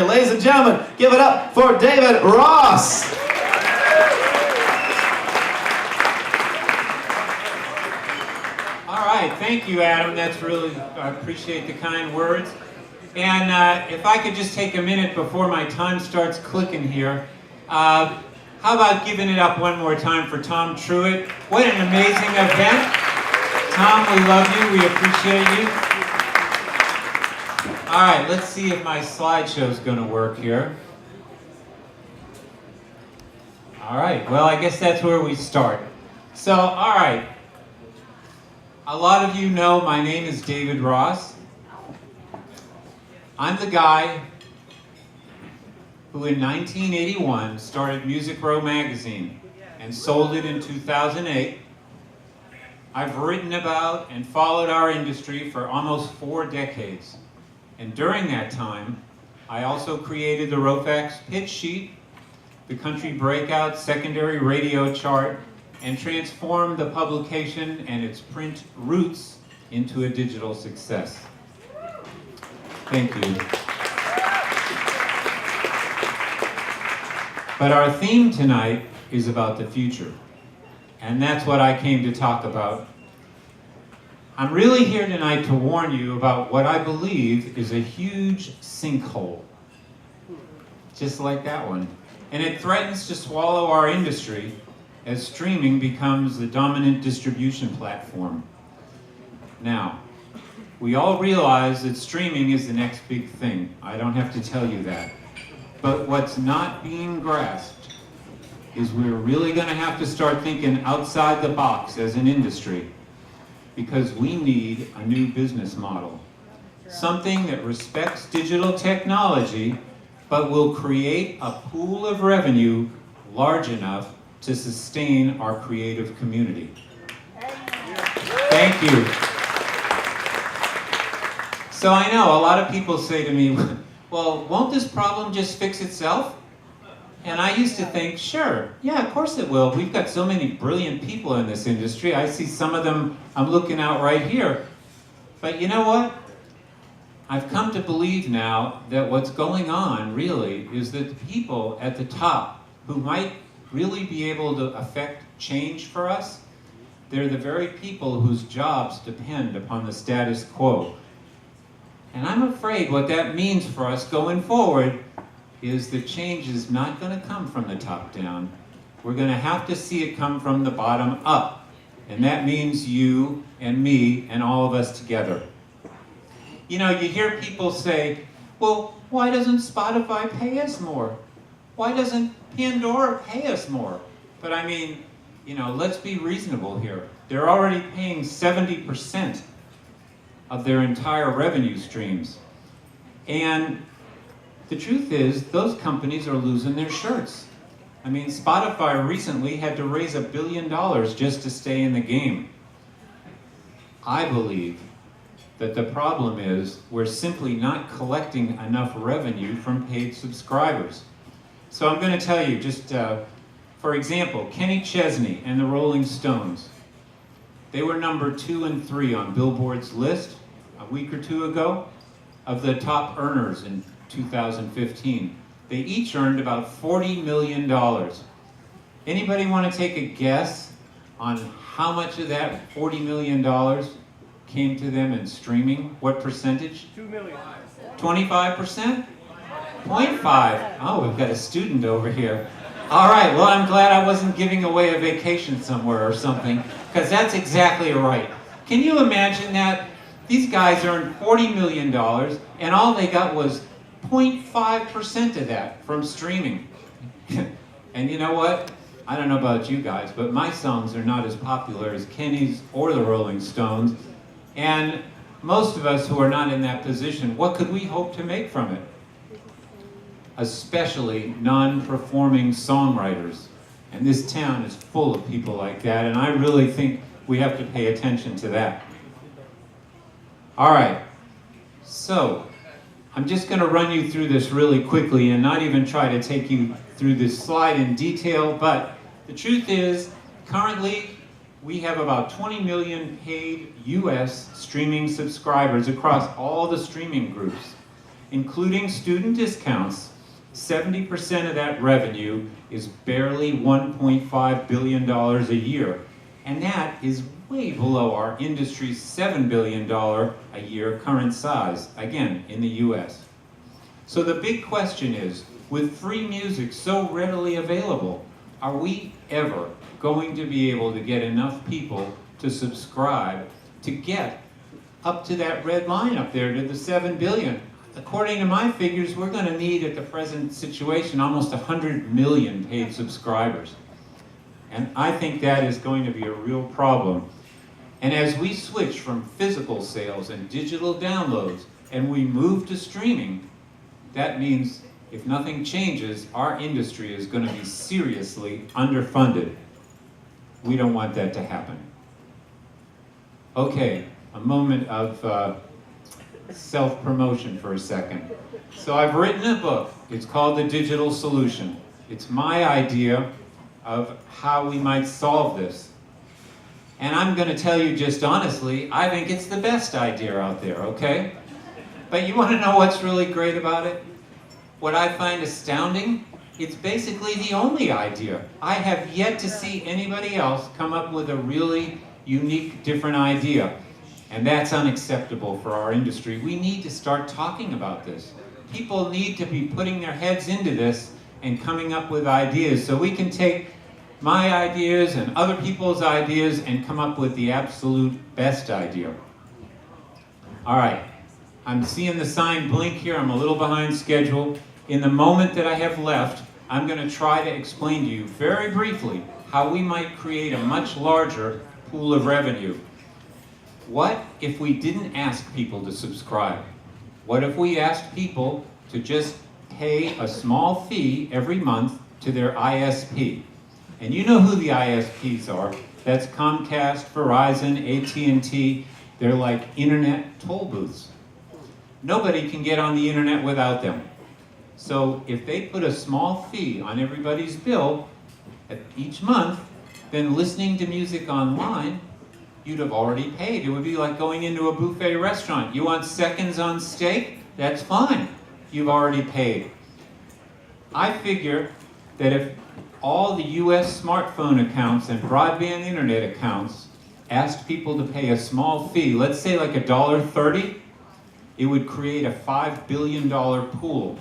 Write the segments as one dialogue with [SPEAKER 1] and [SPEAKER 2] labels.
[SPEAKER 1] Ladies and gentlemen, give it up for David Ross.
[SPEAKER 2] All right, thank you, Adam. That's really, I appreciate the kind words. And if I could just take a minute before my time starts clicking here, how about giving it up one more time for Tom Truitt? What an amazing event. Tom, we love you. We appreciate you. All right, let's see if my slideshow is going to work here. All right, well, I guess that's where we start. So, all right. A lot of you know my name is David Ross. I'm the guy who in 1981 started Music Row magazine and sold it in 2008. I've written about and followed our industry for almost 4 decades. And during that time, I also created the Rofax pitch sheet, the country breakout secondary radio chart, and transformed the publication and its print roots into a digital success. Thank you. But our theme tonight is about the future. And that's what I came to talk about. I'm really here tonight to warn you about what I believe is a huge sinkhole. Just like that one. And it threatens to swallow our industry as streaming becomes the dominant distribution platform. Now, we all realize that streaming is the next big thing. I don't have to tell you that. But what's not being grasped is we're really going to have to start thinking outside the box as an industry, because we need a new business model. Something that respects digital technology, but will create a pool of revenue large enough to sustain our creative community. Thank you. So I know a lot of people say to me, well, won't this problem just fix itself? And I used to think, sure, yeah, of course it will. We've got so many brilliant people in this industry. I see some of them, I'm looking out right here. But you know what? I've come to believe now that what's going on really is that the people at the top who might really be able to affect change for us, they're the very people whose jobs depend upon the status quo. And I'm afraid what that means for us going forward is the change is not going to come from the top down. We're going to have to see it come from the bottom up. And that means you and me and all of us together. You know, you hear people say, well, why doesn't Spotify pay us more? Why doesn't Pandora pay us more? But I mean, you know, let's be reasonable here. They're already paying 70% of their entire revenue streams. And the truth is, those companies are losing their shirts. I mean, Spotify recently had to raise $1 billion just to stay in the game. I believe that the problem is we're simply not collecting enough revenue from paid subscribers. So I'm going to tell you, just for example, Kenny Chesney and the Rolling Stones. They were number 2 and 3 on Billboard's list a week or 2 ago of the top earners in 2015. They each earned about $40 million. Anybody want to take a guess on how much of that $40 million came to them in streaming? What percentage?
[SPEAKER 3] 2 million.
[SPEAKER 2] 25%? 0.5. Oh, we've got a student over here. All right, well, I'm glad I wasn't giving away a vacation somewhere or something, because that's exactly right. Can you imagine that? These guys earned $40 million, and all they got was 0.5% of that from streaming. And you know what? I don't know about you guys, but my songs are not as popular as Kenny's or the Rolling Stones. And most of us who are not in that position, what could we hope to make from it? Especially non-performing songwriters. And this town is full of people like that, and I really think we have to pay attention to that. All right, so I'm just going to run you through this really quickly and not even try to take you through this slide in detail, but the truth is, currently, we have about 20 million paid US streaming subscribers across all the streaming groups. including student discounts, 70% of that revenue is barely $1.5 billion a year. And that is way below our industry's $7 billion a year current size, again, in the US. So the big question is, with free music so readily available, are we ever going to be able to get enough people to subscribe to get up to that red line up there to the 7 billion? According to my figures, we're going to need, at the present situation, almost 100 million paid subscribers. And I think that is going to be a real problem. And as we switch from physical sales and digital downloads, and we move to streaming, that means if nothing changes, our industry is going to be seriously underfunded. We don't want that to happen. Okay, a moment of self-promotion for a second. So I've written a book. It's called The Digital Solution. It's my idea of how we might solve this. And I'm going to tell you just honestly, I think it's the best idea out there, okay? But you want to know what's really great about it? What I find astounding, it's basically the only idea. I have yet to see anybody else come up with a really unique, different idea. And that's unacceptable for our industry. We need to start talking about this. People need to be putting their heads into this and coming up with ideas so we can take my ideas and other people's ideas and come up with the absolute best idea. All right, I'm seeing the sign blink here. I'm a little behind schedule. In the moment that I have left, I'm going to try to explain to you very briefly how we might create a much larger pool of revenue. What if we didn't ask people to subscribe? What if we asked people to just pay a small fee every month to their ISP? And you know who the ISPs are. That's Comcast, Verizon, AT&T. They're like internet toll booths. Nobody can get on the internet without them. So if they put a small fee on everybody's bill each month, then listening to music online, you'd have already paid. It would be like going into a buffet restaurant. You want seconds on steak? That's fine. You've already paid. I figure that if all the US smartphone accounts and broadband internet accounts asked people to pay a small fee, let's say like $1.30, it would create a $5 billion pool.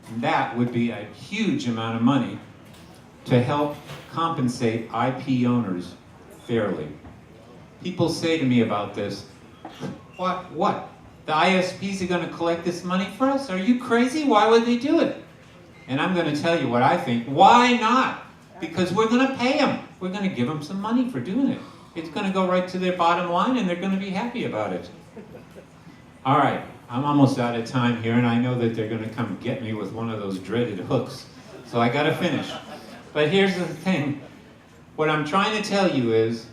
[SPEAKER 2] And that would be a huge amount of money to help compensate IP owners fairly. People say to me about this, what? The ISPs are going to collect this money for us? Are you crazy? Why would they do it? And I'm going to tell you what I think. Why not? Because we're going to pay them. We're going to give them some money for doing it. It's going to go right to their bottom line and they're going to be happy about it. All right, I'm almost out of time here and I know that they're going to come get me with one of those dreaded hooks. So I got to finish. But here's the thing. What I'm trying to tell you is,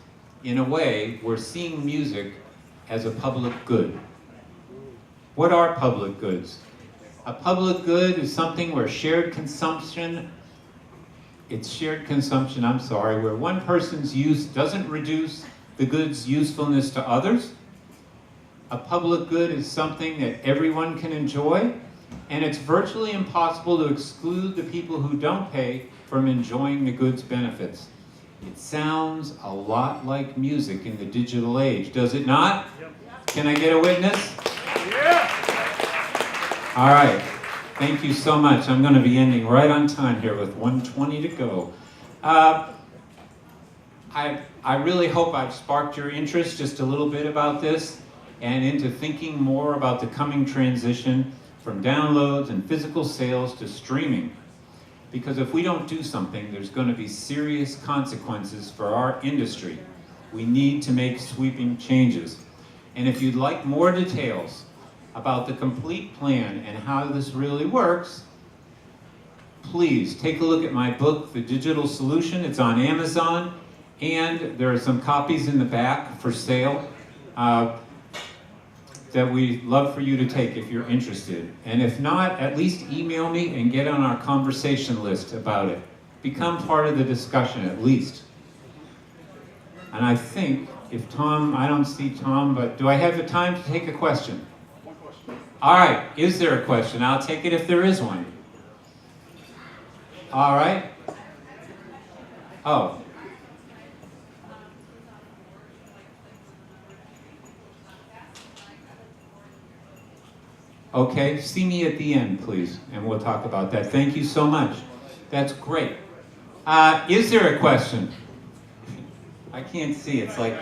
[SPEAKER 2] in a way, we're seeing music as a public good. What are public goods? A public good is something where shared consumption, where one person's use doesn't reduce the good's usefulness to others. A public good is something that everyone can enjoy, and it's virtually impossible to exclude the people who don't pay from enjoying the good's benefits. It sounds a lot like music in the digital age, does it not? Yep. Can I get a witness? Yeah. All right. Thank you so much. I'm going to be ending right on time here with 1:20 to go. I really hope I've sparked your interest just a little bit about this and into thinking more about the coming transition from downloads and physical sales to streaming. Because if we don't do something, there's going to be serious consequences for our industry. We need to make sweeping changes. And if you'd like more details about the complete plan and how this really works, please take a look at my book, The Digital Solution. It's on Amazon, and there are some copies in the back for sale that we'd love for you to take if you're interested. And if not, at least email me and get on our conversation list about it. Become part of the discussion at least. And I think if Tom, I don't see Tom, but do I have the time to take a question?
[SPEAKER 3] One question.
[SPEAKER 2] All right, is there a question? I'll take it if there is one. All right. Oh. Okay, see me at the end, please, and we'll talk about that. Thank you so much. That's great. Is there a question? I can't see. It's like...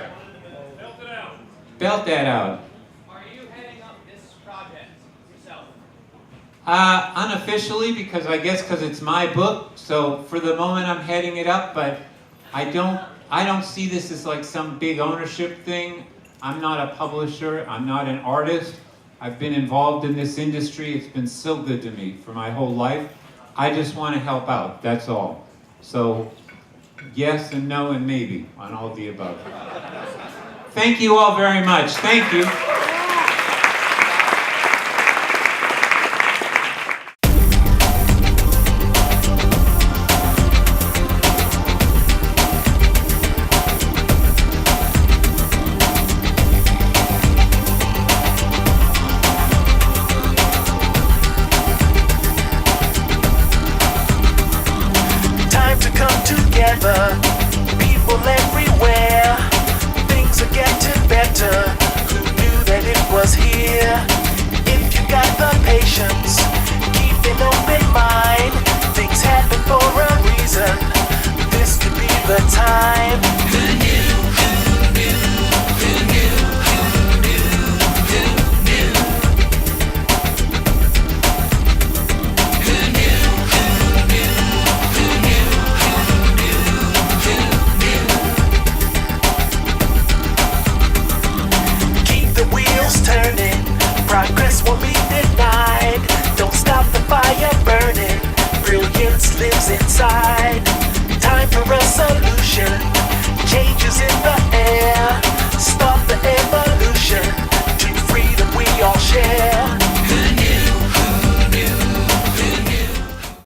[SPEAKER 3] Belt it out.
[SPEAKER 2] Belt that out.
[SPEAKER 3] Are you heading up this project yourself?
[SPEAKER 2] Unofficially, because it's my book, so for the moment I'm heading it up, but I don't see this as like some big ownership thing. I'm not a publisher, I'm not an artist. I've been involved in this industry, it's been so good to me for my whole life. I just want to help out, that's all. So, yes and no and maybe on all the above. Thank you all very much, thank you.
[SPEAKER 4] People everywhere, things are getting better. Who knew that it was here? If you got the patience, keep it open.